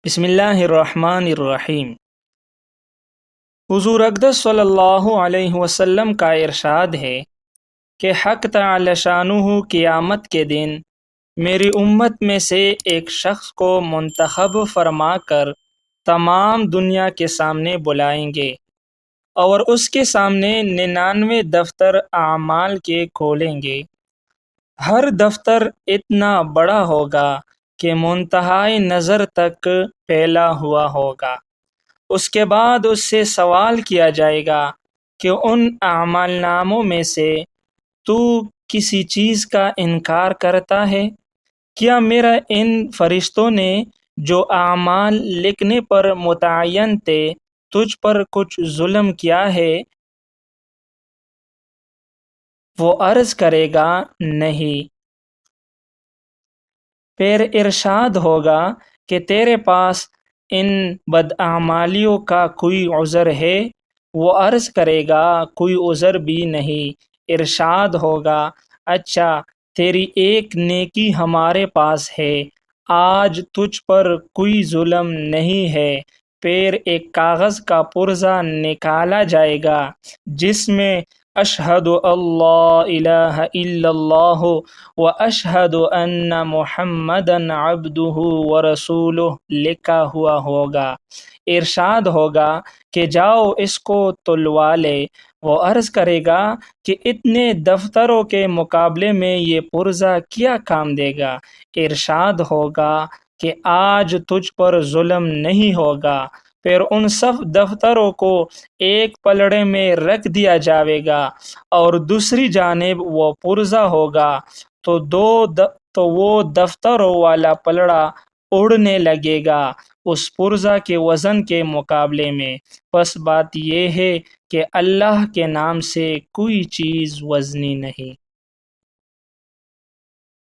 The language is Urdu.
بسم اللہ الرحمن الرحیم۔ حضور اقدس صلی اللہ علیہ وسلم کا ارشاد ہے کہ حق تعالی شانہ قیامت کے دن میری امت میں سے ایک شخص کو منتخب فرما کر تمام دنیا کے سامنے بلائیں گے اور اس کے سامنے 99 دفتر اعمال کے کھولیں گے۔ ہر دفتر اتنا بڑا ہوگا کہ منتہائی نظر تک پھیلا ہوا ہوگا۔ اس کے بعد اس سے سوال کیا جائے گا کہ ان اعمال ناموں میں سے تو کسی چیز کا انکار کرتا ہے؟ کیا میرا ان فرشتوں نے جو اعمال لکھنے پر متعین تھے تجھ پر کچھ ظلم کیا ہے؟ وہ عرض کرے گا نہیں۔ پھر ارشاد ہوگا کہ تیرے پاس ان بدعمالیوں کا کوئی عذر ہے؟ وہ عرض کرے گا کوئی عذر بھی نہیں۔ ارشاد ہوگا اچھا تیری ایک نیکی ہمارے پاس ہے، آج تجھ پر کوئی ظلم نہیں ہے۔ پھر ایک کاغذ کا پرزہ نکالا جائے گا جس میں اشہد اللہ الہ الا اللہ و اشہد ان محمدن عبدہ ورسولہ لکھا ہوا ہوگا۔ ارشاد ہوگا کہ جاؤ اس کو تلوا لے۔ وہ عرض کرے گا کہ اتنے دفتروں کے مقابلے میں یہ پرزہ کیا کام دے گا؟ ارشاد ہوگا کہ آج تجھ پر ظلم نہیں ہوگا۔ پھر ان سب دفتروں کو ایک پلڑے میں رکھ دیا جائے گا اور دوسری جانب وہ پرزہ ہوگا تو وہ دفتروں والا پلڑا اڑنے لگے گا اس پرزہ کے وزن کے مقابلے میں۔ بس بات یہ ہے کہ اللہ کے نام سے کوئی چیز وزنی نہیں۔